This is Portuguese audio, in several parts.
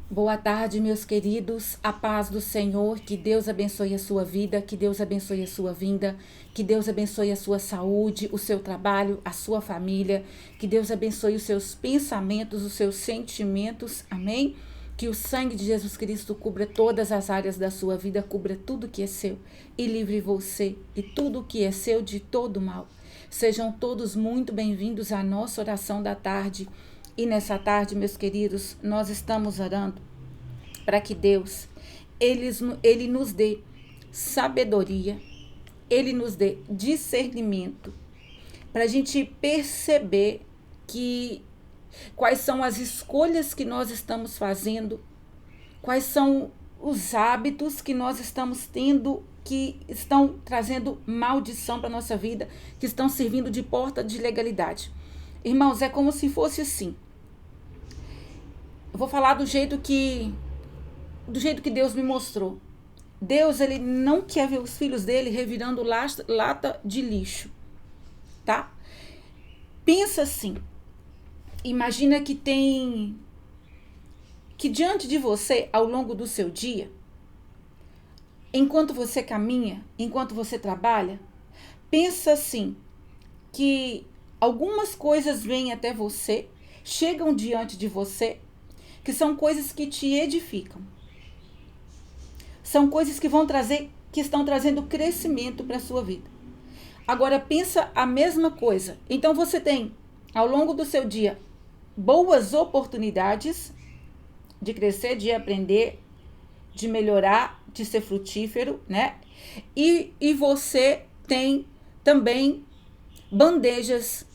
Boa tarde, meus queridos. A paz do Senhor, que Deus abençoe a sua vida, que Deus abençoe a sua vinda, que Deus abençoe a sua saúde, o seu trabalho, a sua família, que Deus abençoe os seus pensamentos, os seus sentimentos. Amém? Que o sangue de Jesus Cristo cubra todas as áreas da sua vida, cubra tudo que é seu e livre você e tudo que é seu de todo mal. Sejam todos muito bem-vindos à nossa oração da tarde. E nessa tarde, meus queridos, nós estamos orando para que Deus, ele nos dê sabedoria, Ele nos dê discernimento, para a gente perceber que quais são as escolhas que nós estamos fazendo, quais são os hábitos que nós estamos tendo que estão trazendo maldição para a nossa vida, que estão servindo de porta de legalidade. Irmãos, é como se fosse assim. Eu vou falar do jeito que Deus me mostrou. Deus, ele não quer ver os filhos dele revirando lata de lixo, tá? Pensa assim. Imagina que diante de você, ao longo do seu dia, enquanto você caminha, enquanto você trabalha, pensa assim, que algumas coisas vêm até você, chegam diante de você, que são coisas que te edificam. São coisas que estão trazendo crescimento para a sua vida. Agora pensa a mesma coisa. Então você tem, ao longo do seu dia, boas oportunidades de crescer, de aprender, de melhorar, de ser frutífero, né? E você tem também bandejas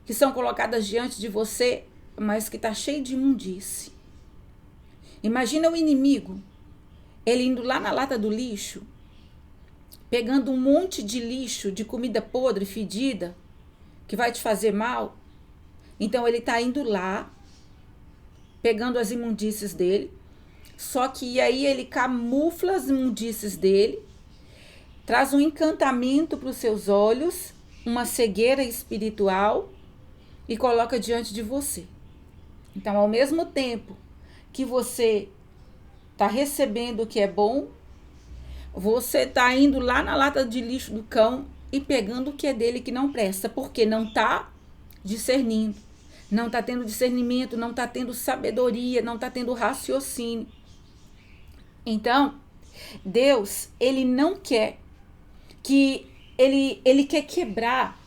que são colocadas diante de você, mas que está cheio de imundície. Imagina o inimigo, ele indo lá na lata do lixo, pegando um monte de lixo, de comida podre, fedida, que vai te fazer mal. Então ele está indo lá, pegando as imundícies dele, só que aí ele camufla as imundícies dele, traz um encantamento para os seus olhos, uma cegueira espiritual e coloca diante de você. Então, ao mesmo tempo que você está recebendo o que é bom, você está indo lá na lata de lixo do cão e pegando o que é dele que não presta, porque não está discernindo, não está tendo discernimento, não está tendo sabedoria, não está tendo raciocínio. Então, Deus, ele não quer que ele quer quebrar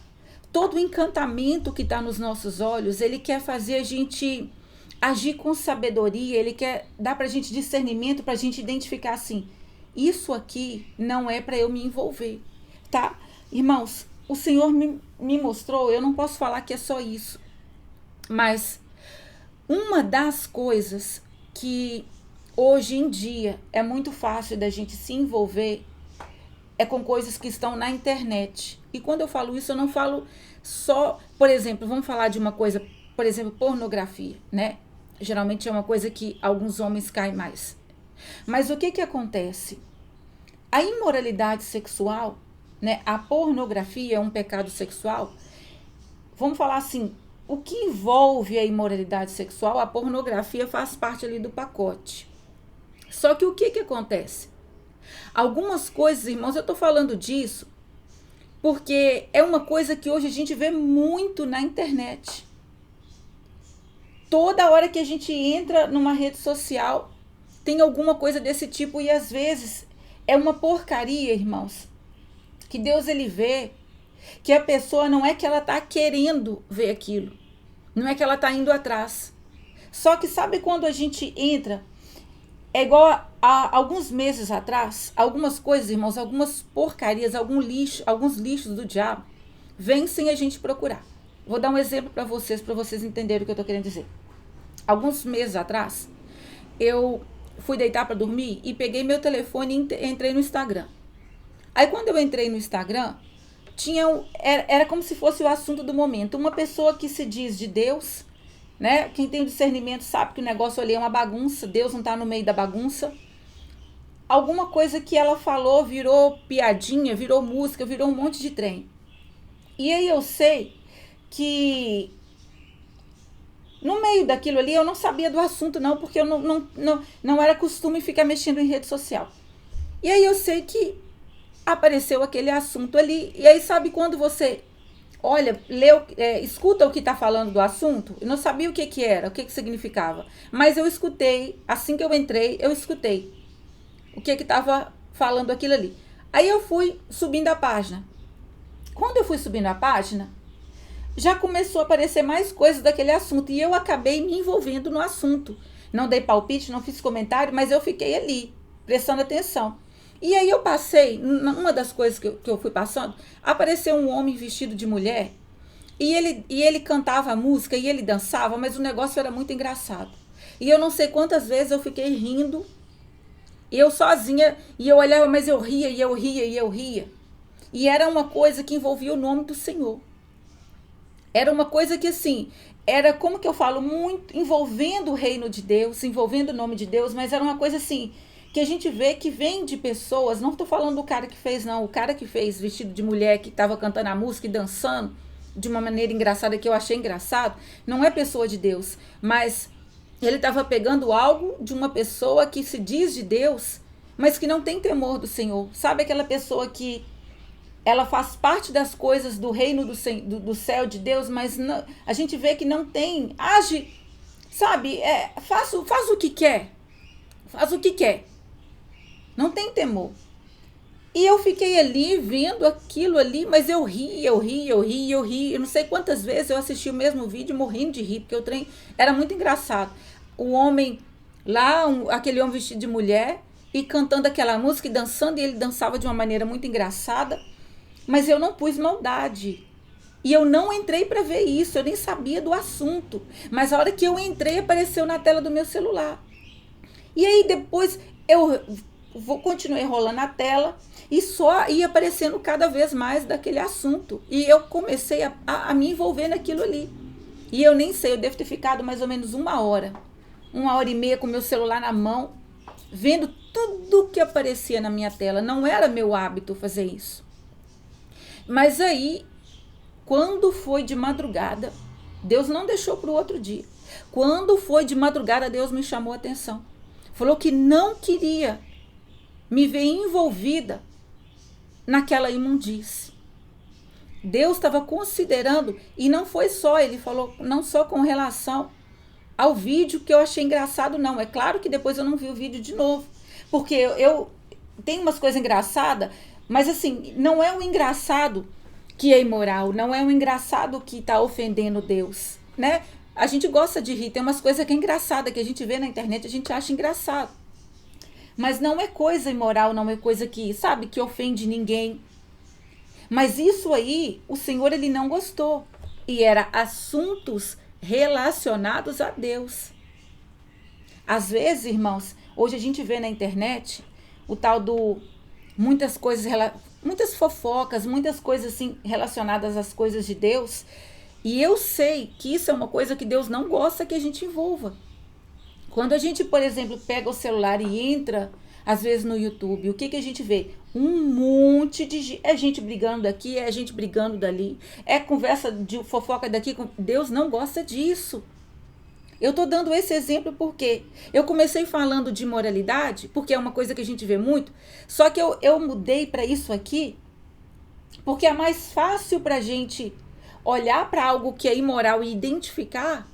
todo o encantamento que está nos nossos olhos, ele quer fazer a gente agir com sabedoria, ele quer dar para a gente discernimento, para a gente identificar assim, isso aqui não é para eu me envolver, tá? Irmãos, o Senhor me mostrou, eu não posso falar que é só isso, mas uma das coisas que hoje em dia é muito fácil da gente se envolver é com coisas que estão na internet. E quando eu falo isso, eu não falo só, por exemplo, vamos falar de uma coisa, por exemplo, pornografia, né? Geralmente é uma coisa que alguns homens caem mais. Mas o que acontece? A imoralidade sexual, né? A pornografia é um pecado sexual. Vamos falar assim, o que envolve a imoralidade sexual, a pornografia faz parte ali do pacote. Só que o que acontece? Algumas coisas, irmãos, eu estou falando disso porque é uma coisa que hoje a gente vê muito na internet. Toda hora que a gente entra numa rede social, tem alguma coisa desse tipo e às vezes é uma porcaria, irmãos. Que Deus ele vê que a pessoa não é que ela está querendo ver aquilo, não é que ela está indo atrás. Só que sabe quando a gente entra, é igual a alguns meses atrás, algumas coisas, irmãos, algumas porcarias, alguns lixos do diabo, vêm sem a gente procurar. Vou dar um exemplo para vocês entenderem o que eu estou querendo dizer. Alguns meses atrás, eu fui deitar para dormir e peguei meu telefone e entrei no Instagram. Aí quando eu entrei no Instagram, era como se fosse o assunto do momento. Uma pessoa que se diz de Deus, né? Quem tem discernimento sabe que o negócio ali é uma bagunça, Deus não está no meio da bagunça. Alguma coisa que ela falou virou piadinha, virou música, virou um monte de trem. E aí eu sei que No meio daquilo ali, eu não sabia do assunto, não, porque eu não era costume ficar mexendo em rede social. E aí eu sei que apareceu aquele assunto ali. E aí, sabe quando você olha, escuta o que está falando do assunto? Eu não sabia o que era, o que significava. Mas eu escutei, assim que eu entrei, eu escutei o que estava falando aquilo ali. Aí eu fui subindo a página. Quando eu fui subindo a página, já começou a aparecer mais coisas daquele assunto. E eu acabei me envolvendo no assunto. Não dei palpite, não fiz comentário, mas eu fiquei ali, prestando atenção. E aí eu passei, uma das coisas que eu fui passando, apareceu um homem vestido de mulher, e ele cantava a música, e ele dançava, mas o negócio era muito engraçado. E eu não sei quantas vezes eu fiquei rindo, e eu sozinha, e eu olhava, mas eu ria, e eu ria, e eu ria. E era uma coisa que envolvia o nome do Senhor. Era uma coisa que, assim, era, como que eu falo, muito envolvendo o reino de Deus, envolvendo o nome de Deus, mas era uma coisa assim, que a gente vê que vem de pessoas, não estou falando do cara que fez, não, o cara que fez vestido de mulher, que estava cantando a música e dançando de uma maneira engraçada, que eu achei engraçado, não é pessoa de Deus, mas ele estava pegando algo de uma pessoa que se diz de Deus, mas que não tem temor do Senhor. Sabe aquela pessoa que ela faz parte das coisas do reino do céu de Deus, mas não, a gente vê que não tem, age, sabe, faz o que quer, faz o que quer. Não tem temor. E eu fiquei ali, vendo aquilo ali, mas eu ri. Eu não sei quantas vezes eu assisti o mesmo vídeo morrendo de rir, porque o trem era muito engraçado. O homem lá, aquele homem vestido de mulher, e cantando aquela música e dançando, e ele dançava de uma maneira muito engraçada, mas eu não pus maldade. E eu não entrei para ver isso, eu nem sabia do assunto. Mas a hora que eu entrei, apareceu na tela do meu celular. E aí depois eu continuei rolando a tela e só ia aparecendo cada vez mais daquele assunto. E eu comecei a me envolver naquilo ali. E eu nem sei, eu devo ter ficado mais ou menos 1 hora e meia com o meu celular na mão, vendo tudo que aparecia na minha tela. Não era meu hábito fazer isso. Mas aí, quando foi de madrugada, Deus não deixou para o outro dia. Quando foi de madrugada, Deus me chamou a atenção. Falou que não queria me ver envolvida naquela imundície. Deus estava considerando, e não foi só, ele falou, não só com relação ao vídeo que eu achei engraçado, não. É claro que depois eu não vi o vídeo de novo, porque eu tenho umas coisas engraçadas, mas assim, não é o engraçado que é imoral, não é o engraçado que está ofendendo Deus, né? A gente gosta de rir, tem umas coisas que é engraçada, que a gente vê na internet, a gente acha engraçado. Mas não é coisa imoral, não é coisa que, sabe, que ofende ninguém. Mas isso aí, o Senhor, ele não gostou. E era assuntos relacionados a Deus. Às vezes, irmãos, hoje a gente vê na internet o tal do muitas coisas, muitas fofocas, muitas coisas assim relacionadas às coisas de Deus. E eu sei que isso é uma coisa que Deus não gosta que a gente envolva. Quando a gente, por exemplo, pega o celular e entra, às vezes, no YouTube, o que a gente vê? Um monte de gente. É gente brigando daqui, é gente brigando dali, é conversa de fofoca daqui. Deus não gosta disso. Eu estou dando esse exemplo porque eu comecei falando de moralidade, porque é uma coisa que a gente vê muito, só que eu mudei para isso aqui, porque é mais fácil para a gente olhar para algo que é imoral e identificar,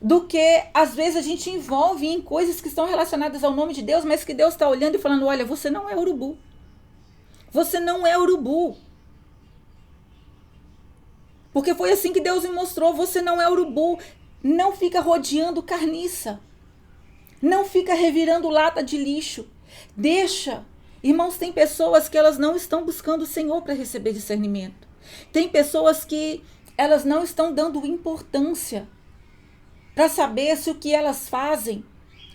do que às vezes a gente envolve em coisas que estão relacionadas ao nome de Deus, mas que Deus está olhando e falando, olha, você não é urubu. Você não é urubu. Porque foi assim que Deus me mostrou, você não é urubu. Não fica rodeando carniça. Não fica revirando lata de lixo. Deixa. Irmãos, tem pessoas que elas não estão buscando o Senhor para receber discernimento. Tem pessoas que elas não estão dando importância para saber se o que elas fazem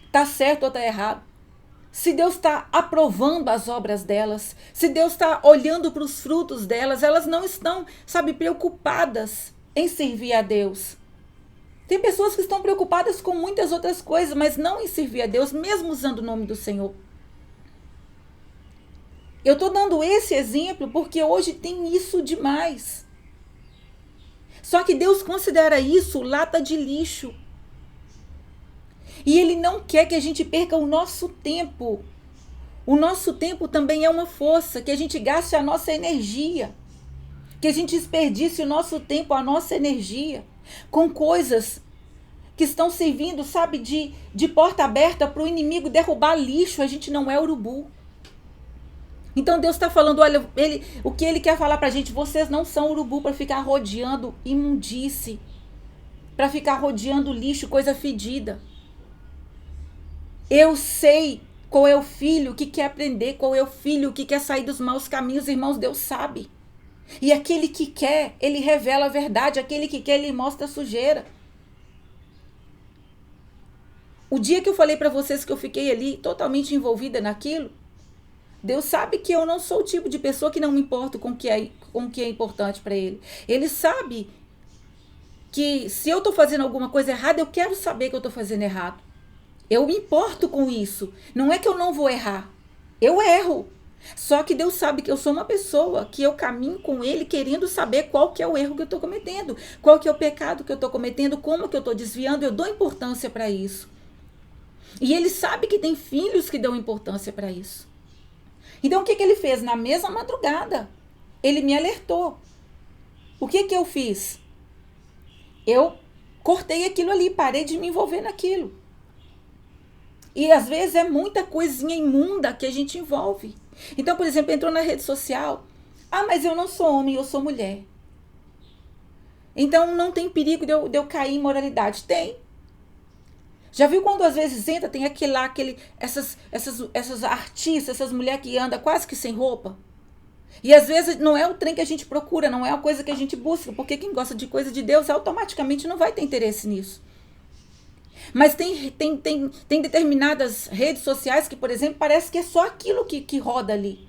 está certo ou está errado. Se Deus está aprovando as obras delas, se Deus está olhando para os frutos delas, elas não estão, sabe, preocupadas em servir a Deus. Tem pessoas que estão preocupadas com muitas outras coisas, mas não em servir a Deus, mesmo usando o nome do Senhor. Eu estou dando esse exemplo porque hoje tem isso demais. Só que Deus considera isso lata de lixo. E Ele não quer que a gente perca o nosso tempo. O nosso tempo também é uma força, que a gente gaste a nossa energia. Que a gente desperdice o nosso tempo, a nossa energia, com coisas que estão servindo, sabe, de porta aberta para o inimigo derrubar lixo. A gente não é urubu. Então Deus está falando, olha, o que Ele quer falar para a gente, vocês não são urubu para ficar rodeando imundice, para ficar rodeando lixo, coisa fedida. Eu sei qual é o filho que quer aprender, qual é o filho que quer sair dos maus caminhos, irmãos, Deus sabe. E aquele que quer, Ele revela a verdade, aquele que quer, Ele mostra a sujeira. O dia que eu falei para vocês que eu fiquei ali totalmente envolvida naquilo, Deus sabe que eu não sou o tipo de pessoa que não me importo com o que é importante para Ele. Ele sabe que se eu estou fazendo alguma coisa errada, eu quero saber que eu estou fazendo errado. Eu me importo com isso. Não é que eu não vou errar. Eu erro. Só que Deus sabe que eu sou uma pessoa que eu caminho com Ele querendo saber qual que é o erro que eu estou cometendo, qual que é o pecado que eu estou cometendo, como que eu estou desviando. Eu dou importância para isso. E Ele sabe que tem filhos que dão importância para isso. Então o que Ele fez? Na mesma madrugada, Ele me alertou. O que eu fiz? Eu cortei aquilo ali, parei de me envolver naquilo. E às vezes é muita coisinha imunda que a gente envolve. Então, por exemplo, entrou na rede social. Ah, mas eu não sou homem, eu sou mulher. Então não tem perigo de eu cair em moralidade. Tem. Já viu quando às vezes entra, tem essas artistas, essas mulheres que andam quase que sem roupa? E às vezes não é o trem que a gente procura, não é a coisa que a gente busca, porque quem gosta de coisa de Deus automaticamente não vai ter interesse nisso. Mas tem determinadas redes sociais que, por exemplo, parece que é só aquilo que roda ali.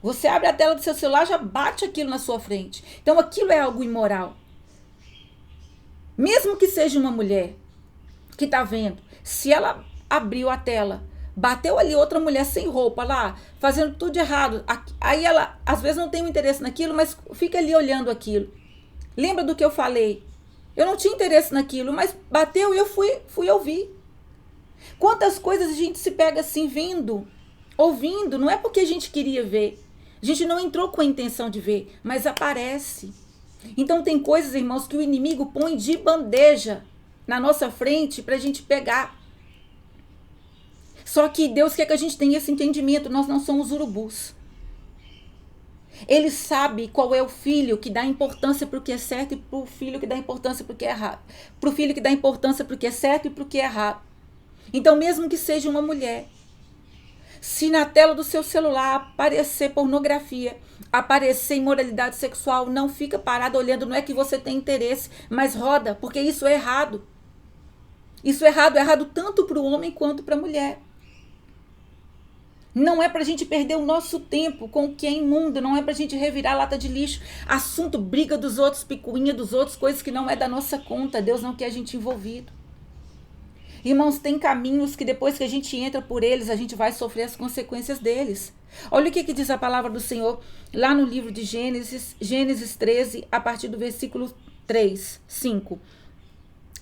Você abre a tela do seu celular, já bate aquilo na sua frente. Então aquilo é algo imoral. Mesmo que seja uma mulher que está vendo, se ela abriu a tela, bateu ali outra mulher sem roupa lá, fazendo tudo de errado, aí ela às vezes não tem um interesse naquilo, mas fica ali olhando aquilo. Lembra do que eu falei? Eu não tinha interesse naquilo, mas bateu e eu fui ouvir. Quantas coisas a gente se pega assim, vendo, ouvindo, não é porque a gente queria ver. A gente não entrou com a intenção de ver, mas aparece. Então tem coisas, irmãos, que o inimigo põe de bandeja na nossa frente para a gente pegar. Só que Deus quer que a gente tenha esse entendimento, nós não somos urubus. Ele sabe qual é o filho que dá importância para o que é certo e para o filho que dá importância para o que é errado. Para o filho que dá importância para o que é certo e para o que é errado. Então, mesmo que seja uma mulher, se na tela do seu celular aparecer pornografia, aparecer imoralidade sexual, não fica parado olhando, não é que você tem interesse, mas roda, porque isso é errado. Isso é errado tanto para o homem quanto para a mulher. Não é pra gente perder o nosso tempo com o que é imundo, não é pra gente revirar lata de lixo, assunto, briga dos outros, picuinha dos outros, coisas que não é da nossa conta. Deus não quer a gente envolvido. Irmãos, tem caminhos que depois que a gente entra por eles, a gente vai sofrer as consequências deles. Olha o que diz a palavra do Senhor lá no livro de Gênesis 13, a partir do versículo 5.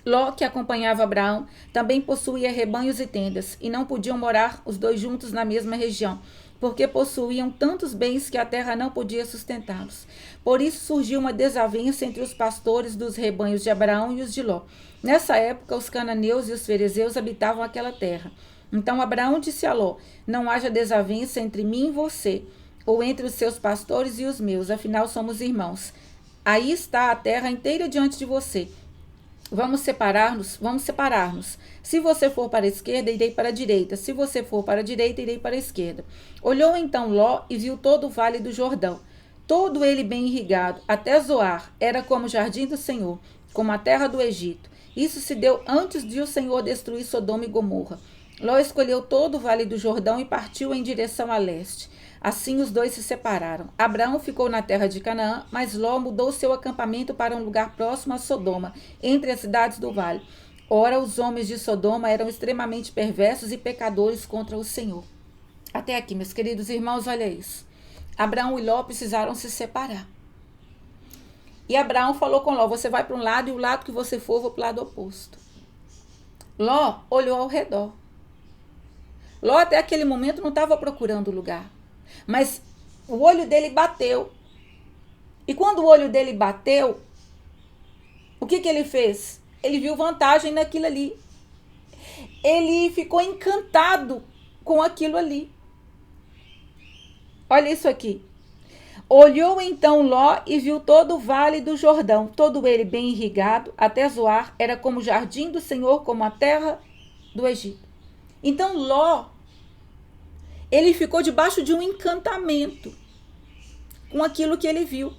Ló, que acompanhava Abraão, também possuía rebanhos e tendas, e não podiam morar os dois juntos na mesma região, porque possuíam tantos bens que a terra não podia sustentá-los. Por isso surgiu uma desavença entre os pastores dos rebanhos de Abraão e os de Ló. Nessa época, os cananeus e os ferezeus habitavam aquela terra. Então Abraão disse a Ló: não haja desavença entre mim e você, ou entre os seus pastores e os meus, afinal somos irmãos. Aí está a terra inteira diante de você. Vamos separar-nos. Se você for para a esquerda, irei para a direita. Se você for para a direita, irei para a esquerda. Olhou então Ló e viu todo o vale do Jordão, todo ele bem irrigado, até Zoar. Era como o jardim do Senhor, como a terra do Egito. Isso se deu antes de o Senhor destruir Sodoma e Gomorra. Ló escolheu todo o vale do Jordão e partiu em direção a leste. Assim os dois se separaram. Abraão ficou na terra de Canaã, mas Ló mudou seu acampamento para um lugar próximo a Sodoma, entre as cidades do vale. Ora, os homens de Sodoma eram extremamente perversos e pecadores contra o Senhor. Até aqui, meus queridos irmãos, olha isso. Abraão e Ló precisaram se separar. E Abraão falou com Ló, você vai para um lado e o lado que você for, eu vou para o lado oposto. Ló olhou ao redor. Ló até aquele momento não estava procurando lugar. Mas o olho dele bateu. E quando o olho dele bateu, o que ele fez? Ele viu vantagem naquilo ali. Ele ficou encantado com aquilo ali. Olha isso aqui. Olhou então Ló e viu todo o vale do Jordão, todo ele bem irrigado, até Zoar, era como o jardim do Senhor, como a terra do Egito. Então Ló, ele ficou debaixo de um encantamento com aquilo que ele viu.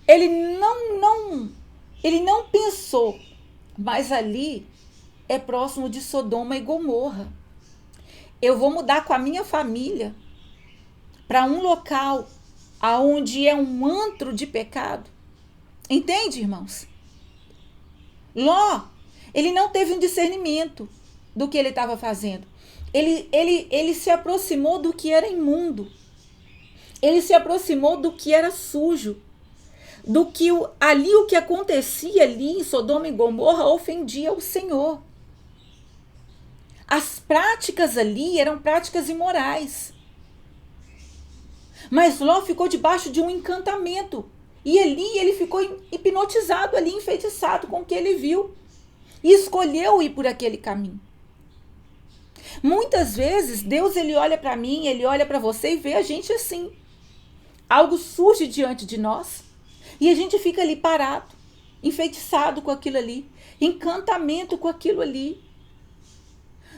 Ele não pensou, mas ali é próximo de Sodoma e Gomorra. Eu vou mudar com a minha família para um local aonde é um antro de pecado. Entende, irmãos? Ló, ele não teve um discernimento do que ele estava fazendo. Ele se aproximou do que era imundo. Ele se aproximou do que era sujo. Do que o que acontecia ali em Sodoma e Gomorra ofendia o Senhor. As práticas ali eram práticas imorais. Mas Ló ficou debaixo de um encantamento. E ali ele ficou hipnotizado, ali enfeitiçado com o que ele viu. E escolheu ir por aquele caminho. Muitas vezes Deus ele olha para mim, ele olha para você e vê a gente assim. Algo surge diante de nós e a gente fica ali parado, enfeitiçado com aquilo ali, encantamento com aquilo ali.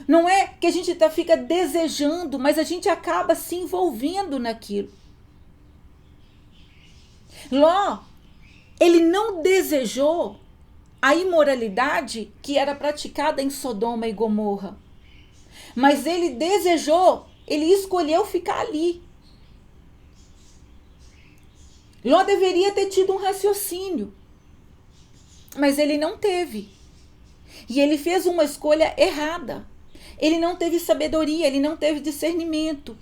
Não é que a gente fica desejando, mas a gente acaba se envolvendo naquilo. Ló, ele não desejou a imoralidade que era praticada em Sodoma e Gomorra. Mas ele desejou, ele escolheu ficar ali. Ló deveria ter tido um raciocínio, mas ele não teve. E ele fez uma escolha errada. Ele não teve sabedoria, ele não teve discernimento.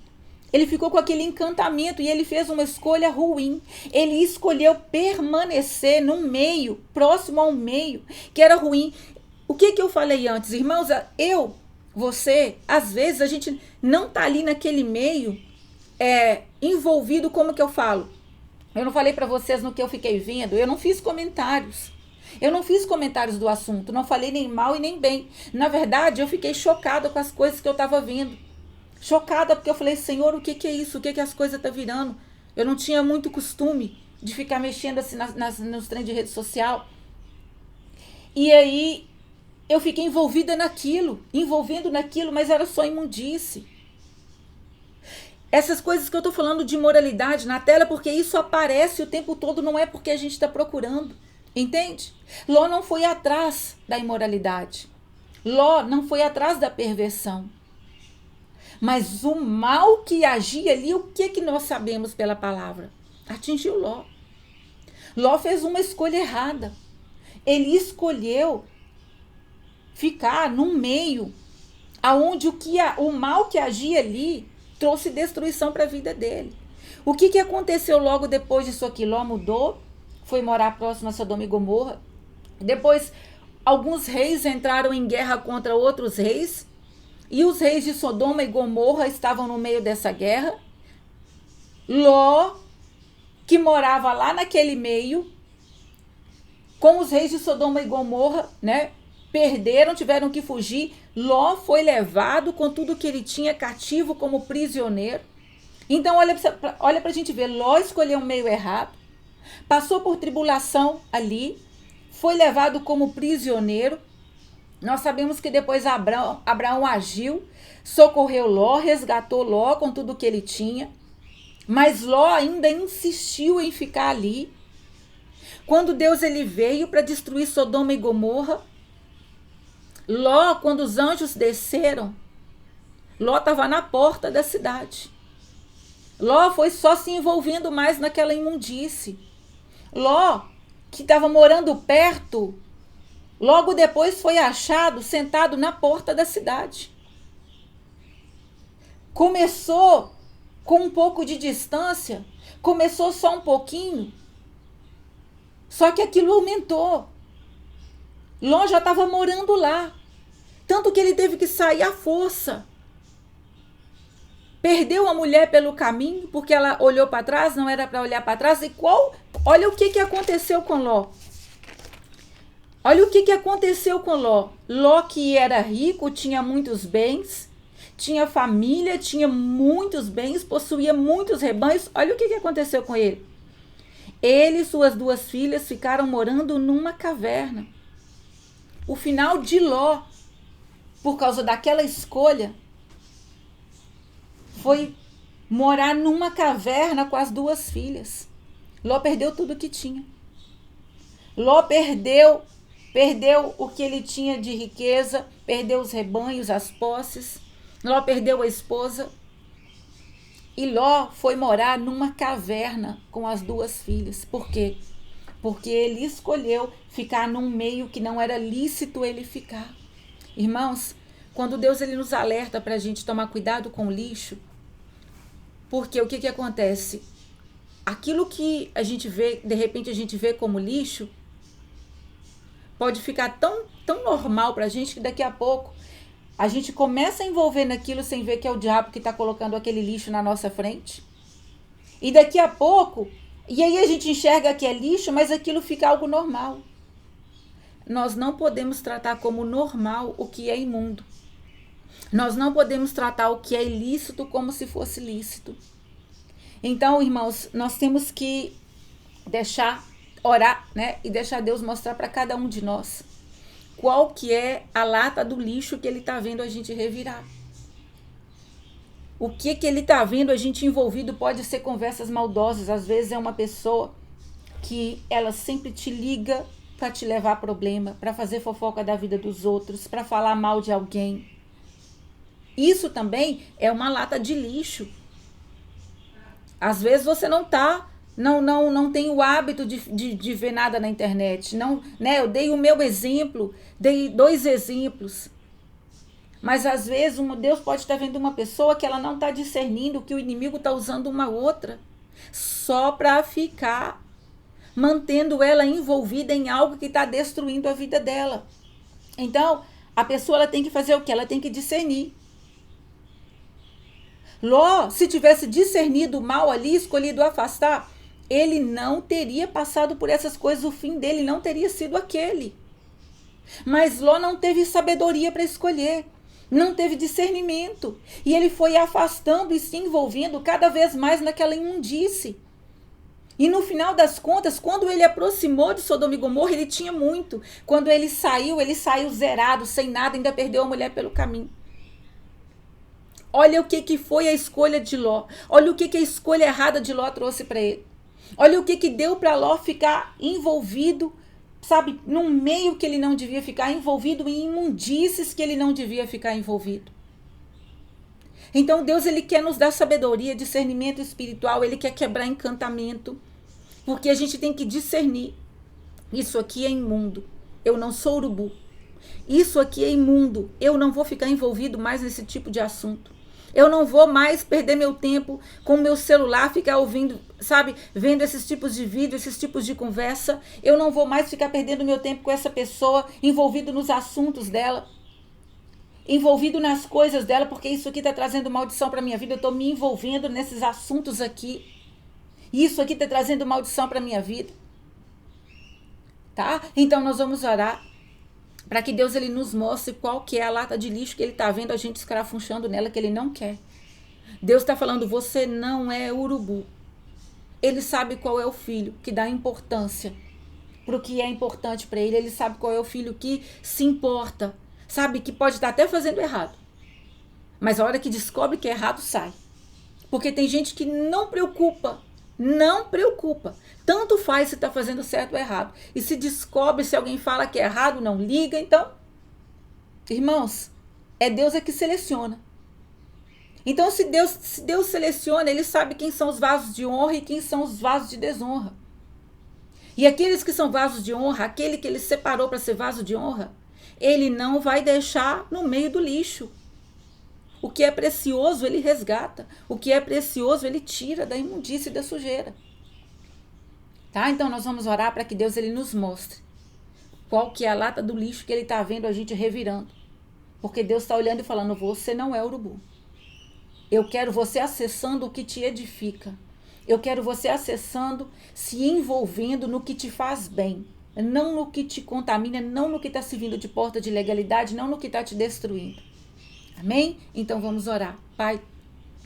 Ele ficou com aquele encantamento e ele fez uma escolha ruim. Ele escolheu permanecer num meio, próximo ao meio, que era ruim. O que eu falei antes? Irmãos, você, às vezes a gente não tá ali naquele meio envolvido, como que eu falo? Eu não falei para vocês no que eu fiquei vendo, eu não fiz comentários. Eu não fiz comentários do assunto, não falei nem mal e nem bem. Na verdade, eu fiquei chocada com as coisas que eu estava vendo. Chocada porque eu falei, Senhor, o que é isso? O que as coisas estão virando? Eu não tinha muito costume de ficar mexendo assim nos trem de rede social. E aí eu fiquei envolvida envolvendo naquilo, mas era só imundície. Essas coisas que eu estou falando de moralidade na tela, porque isso aparece o tempo todo, não é porque a gente está procurando. Entende? Ló não foi atrás da imoralidade. Ló não foi atrás da perversão. Mas o mal que agia ali, o que nós sabemos pela palavra? Atingiu Ló. Ló fez uma escolha errada. Ele escolheu ficar num meio aonde o mal que agia ali trouxe destruição para a vida dele. O que aconteceu logo depois disso aqui? Ló mudou, foi morar próximo a Sodoma e Gomorra. Depois, alguns reis entraram em guerra contra outros reis. E os reis de Sodoma e Gomorra estavam no meio dessa guerra. Ló, que morava lá naquele meio, com os reis de Sodoma e Gomorra, né? Perderam, tiveram que fugir. Ló foi levado com tudo que ele tinha cativo como prisioneiro. Então, olha para a gente ver. Ló escolheu um meio errado. Passou por tribulação ali. Foi levado como prisioneiro. Nós sabemos que depois Abraão agiu, socorreu Ló, resgatou Ló com tudo que ele tinha. Mas Ló ainda insistiu em ficar ali. Quando Deus ele veio para destruir Sodoma e Gomorra, Ló, quando os anjos desceram, Ló estava na porta da cidade. Ló foi só se envolvendo mais naquela imundície. Ló, que estava morando perto, logo depois foi achado sentado na porta da cidade. Começou com um pouco de distância, começou só um pouquinho, Só que aquilo aumentou. Ló já estava morando lá. Tanto que ele teve que sair à força. Perdeu a mulher pelo caminho, porque ela olhou para trás, não era para olhar para trás. Olha o que aconteceu com Ló. Olha o que aconteceu com Ló. Ló, que era rico, tinha muitos bens, tinha família, tinha muitos bens, possuía muitos rebanhos. Olha o que aconteceu com ele. Ele e suas 2 filhas ficaram morando numa caverna. O final de Ló, por causa daquela escolha, foi morar numa caverna com as 2 filhas. Ló perdeu tudo que tinha. Ló perdeu o que ele tinha de riqueza, perdeu os rebanhos, as posses. Ló perdeu a esposa. E Ló foi morar numa caverna com as 2 filhas. Por quê? Porque ele escolheu ficar num meio que não era lícito ele ficar. Irmãos, quando Deus ele nos alerta para a gente tomar cuidado com o lixo, porque o que acontece? Aquilo que a gente vê, de repente a gente vê como lixo, pode ficar tão normal para a gente que daqui a pouco a gente começa a envolver naquilo sem ver que é o diabo que está colocando aquele lixo na nossa frente. E daqui a pouco, e aí a gente enxerga que é lixo, mas aquilo fica algo normal. Nós não podemos tratar como normal o que é imundo. Nós não podemos tratar o que é ilícito como se fosse lícito. Então, irmãos, nós temos que orar, né? E deixar Deus mostrar para cada um de nós qual que é a lata do lixo que ele está vendo a gente revirar. O que ele está vendo a gente envolvido pode ser conversas maldosas. Às vezes é uma pessoa que ela sempre te liga para te levar a problema, para fazer fofoca da vida dos outros, para falar mal de alguém. Isso também é uma lata de lixo. Às vezes você não tem o hábito de ver nada na internet. Não, né? Eu dei o meu exemplo, dei 2 exemplos. Mas às vezes Deus pode estar vendo uma pessoa que ela não está discernindo que o inimigo está usando uma outra só para ficar mantendo ela envolvida em algo que está destruindo a vida dela. Então, a pessoa ela tem que fazer o quê? Ela tem que discernir. Ló, se tivesse discernido o mal ali, escolhido afastar, ele não teria passado por essas coisas, o fim dele não teria sido aquele. Mas Ló não teve sabedoria para escolher, não teve discernimento, e ele foi afastando e se envolvendo cada vez mais naquela imundície. E no final das contas, quando ele aproximou de Sodoma e Gomorra, ele tinha muito. Quando ele saiu zerado, sem nada, ainda perdeu a mulher pelo caminho. Olha o que foi a escolha de Ló. Olha o que a escolha errada de Ló trouxe para ele. Olha o que deu para Ló ficar envolvido, sabe, num meio que ele não devia ficar envolvido, em imundícies que ele não devia ficar envolvido. Então Deus ele quer nos dar sabedoria, discernimento espiritual, ele quer quebrar encantamento, porque a gente tem que discernir. Isso aqui é imundo, eu não sou urubu. Isso aqui é imundo, eu não vou ficar envolvido mais nesse tipo de assunto. Eu não vou mais perder meu tempo com o meu celular, ficar ouvindo, sabe, vendo esses tipos de vídeo, esses tipos de conversa. Eu não vou mais ficar perdendo meu tempo com essa pessoa, envolvido nos assuntos dela, envolvido nas coisas dela, porque isso aqui está trazendo maldição para minha vida. Eu estou me envolvendo nesses assuntos aqui. Isso aqui está trazendo maldição para minha vida. Tá? Então nós vamos orar para que Deus ele nos mostre qual que é a lata de lixo que ele está vendo a gente escarafunchando nela, que ele não quer. Deus está falando, você não é urubu. Ele sabe qual é o filho que dá importância para o que é importante para ele. Ele sabe qual é o filho que se importa. Sabe que pode estar até fazendo errado. Mas a hora que descobre que é errado, sai. Porque tem gente que não preocupa. Tanto faz se está fazendo certo ou errado. E se descobre, se alguém fala que é errado, não liga. Então, irmãos, é Deus que seleciona. Então, se Deus seleciona, ele sabe quem são os vasos de honra e quem são os vasos de desonra. E aqueles que são vasos de honra, aquele que ele separou para ser vaso de honra, ele não vai deixar no meio do lixo. O que é precioso, ele resgata. O que é precioso, ele tira da imundície e da sujeira. tá? Então nós vamos orar para que Deus ele nos mostre qual que é a lata do lixo que ele está vendo a gente revirando. Porque Deus está olhando e falando, você não é urubu. Eu quero você acessando o que te edifica. Eu quero você acessando, se envolvendo no que te faz bem. Não no que te contamina, não no que está servindo de porta de legalidade, não no que está te destruindo. Amém? Então vamos orar. Pai,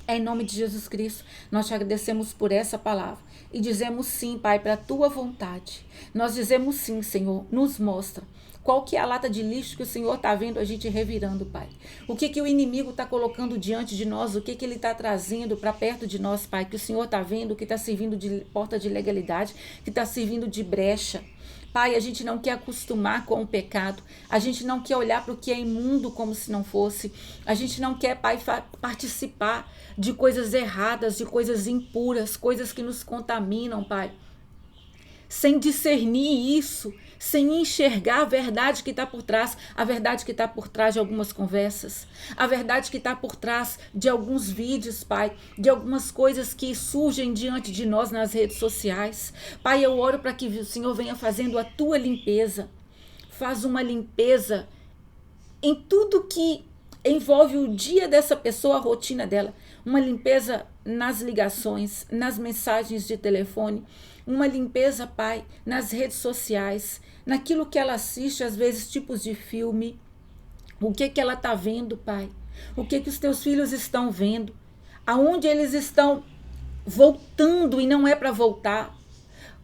em nome de Jesus Cristo, nós te agradecemos por essa palavra. E dizemos sim, Pai, para a tua vontade. Nós dizemos sim, Senhor, nos mostra. Qual que é a lata de lixo que o Senhor está vendo a gente revirando, Pai? O que o inimigo está colocando diante de nós? O que ele está trazendo para perto de nós, Pai? Que o Senhor está vendo, que está servindo de porta de legalidade, que está servindo de brecha. Pai, a gente não quer acostumar com o pecado. A gente não quer olhar para o que é imundo como se não fosse. A gente não quer, Pai, participar de coisas erradas, de coisas impuras, coisas que nos contaminam, Pai. Sem discernir isso, sem enxergar a verdade que está por trás, a verdade que está por trás de algumas conversas, a verdade que está por trás de alguns vídeos, Pai, de algumas coisas que surgem diante de nós nas redes sociais. Pai, eu oro para que o Senhor venha fazendo a tua limpeza. Faz uma limpeza em tudo que envolve o dia dessa pessoa, a rotina dela. Uma limpeza nas ligações, nas mensagens de telefone, uma limpeza, Pai, nas redes sociais, naquilo que ela assiste, às vezes tipos de filme, o que ela está vendo, Pai, o que os teus filhos estão vendo, aonde eles estão voltando e não é para voltar,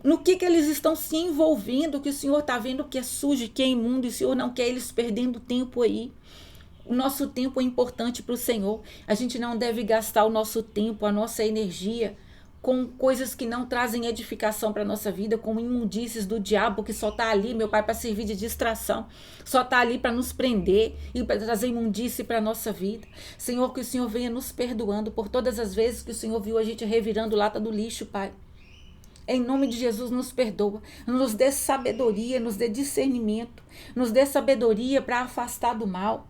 no que eles estão se envolvendo, que o Senhor está vendo que é sujo, que é imundo, e o Senhor não quer eles perdendo tempo aí. O nosso tempo é importante para o Senhor. A gente não deve gastar o nosso tempo, a nossa energia com coisas que não trazem edificação para a nossa vida, com imundícies do diabo que só está ali, meu Pai, para servir de distração, só está ali para nos prender e para trazer imundície para a nossa vida. Senhor, que o Senhor venha nos perdoando por todas as vezes que o Senhor viu a gente revirando lata do lixo, Pai. Em nome de Jesus, nos perdoa, nos dê sabedoria, nos dê discernimento, nos dê sabedoria para afastar do mal,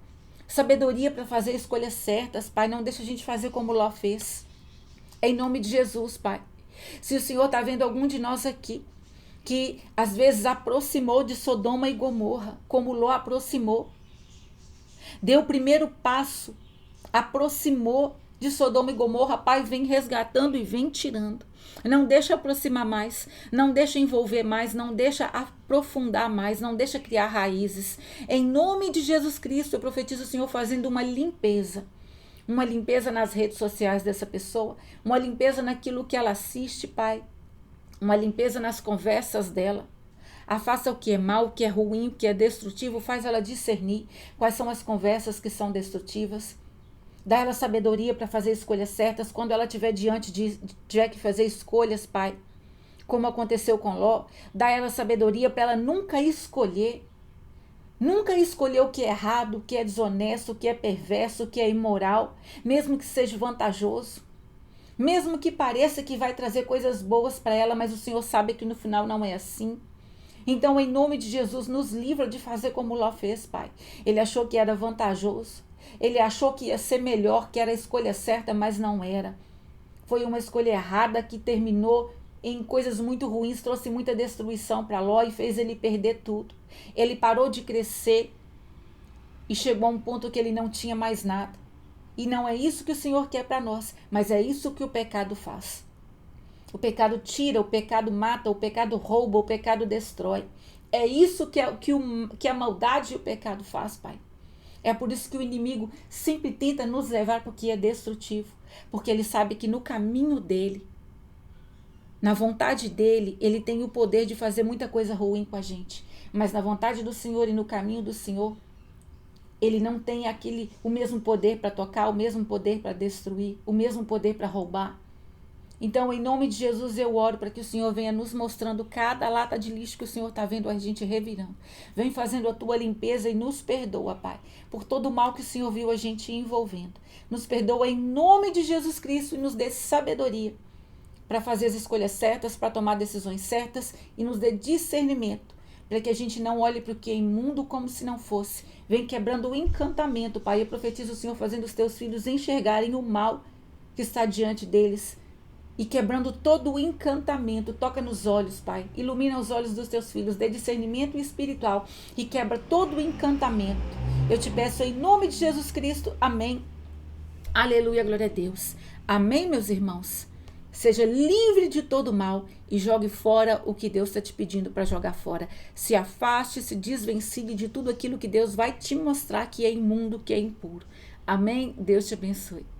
sabedoria para fazer escolhas certas, Pai. Não deixa a gente fazer como Ló fez. Em nome de Jesus, Pai. Se o Senhor está vendo algum de nós aqui que às vezes aproximou de Sodoma e Gomorra, como Ló aproximou, deu o primeiro passo, aproximou de Sodoma e Gomorra, Pai, vem resgatando e vem tirando. Não deixa aproximar mais, não deixa envolver mais, não deixa aprofundar mais, não deixa criar raízes. Em nome de Jesus Cristo, eu profetizo o Senhor fazendo uma limpeza nas redes sociais dessa pessoa, uma limpeza naquilo que ela assiste, Pai, uma limpeza nas conversas dela. Afasta o que é mal, o que é ruim, o que é destrutivo, faz ela discernir quais são as conversas que são destrutivas. Dá ela sabedoria para fazer escolhas certas quando ela estiver tiver que fazer escolhas, Pai, como aconteceu com Ló. Dá ela sabedoria para ela nunca escolher o que é errado, o que é desonesto, o que é perverso, o que é imoral, mesmo que seja vantajoso, mesmo que pareça que vai trazer coisas boas para ela, mas o Senhor sabe que no final não é assim. Então, em nome de Jesus, nos livra de fazer como Ló fez, Pai. Ele achou que era vantajoso, ele achou que ia ser melhor, que era a escolha certa, mas não era. Foi uma escolha errada que terminou em coisas muito ruins, trouxe muita destruição para Ló e fez ele perder tudo. Ele parou de crescer e chegou a um ponto que ele não tinha mais nada. E não é isso que o Senhor quer para nós, mas é isso que o pecado faz. O pecado tira, o pecado mata, o pecado rouba, o pecado destrói. É isso que a maldade e o pecado faz, Pai. É por isso que o inimigo sempre tenta nos levar para o que é destrutivo, porque ele sabe que no caminho dele, na vontade dele, ele tem o poder de fazer muita coisa ruim com a gente. Mas na vontade do Senhor e no caminho do Senhor, ele não tem o mesmo poder para tocar, o mesmo poder para destruir, o mesmo poder para roubar. Então, em nome de Jesus, eu oro para que o Senhor venha nos mostrando cada lata de lixo que o Senhor está vendo a gente revirando. Vem fazendo a tua limpeza e nos perdoa, Pai, por todo o mal que o Senhor viu a gente envolvendo. Nos perdoa em nome de Jesus Cristo e nos dê sabedoria para fazer as escolhas certas, para tomar decisões certas e nos dê discernimento, para que a gente não olhe para o que é imundo como se não fosse. Vem quebrando o encantamento, Pai. Eu profetizo o Senhor fazendo os teus filhos enxergarem o mal que está diante deles, e quebrando todo o encantamento. Toca nos olhos, Pai. Ilumina os olhos dos teus filhos, dê discernimento espiritual e quebra todo o encantamento. Eu te peço em nome de Jesus Cristo. Amém. Aleluia, glória a Deus. Amém, meus irmãos. Seja livre de todo mal e jogue fora o que Deus está te pedindo para jogar fora. Se afaste, se desvencilhe de tudo aquilo que Deus vai te mostrar que é imundo, que é impuro. Amém? Deus te abençoe.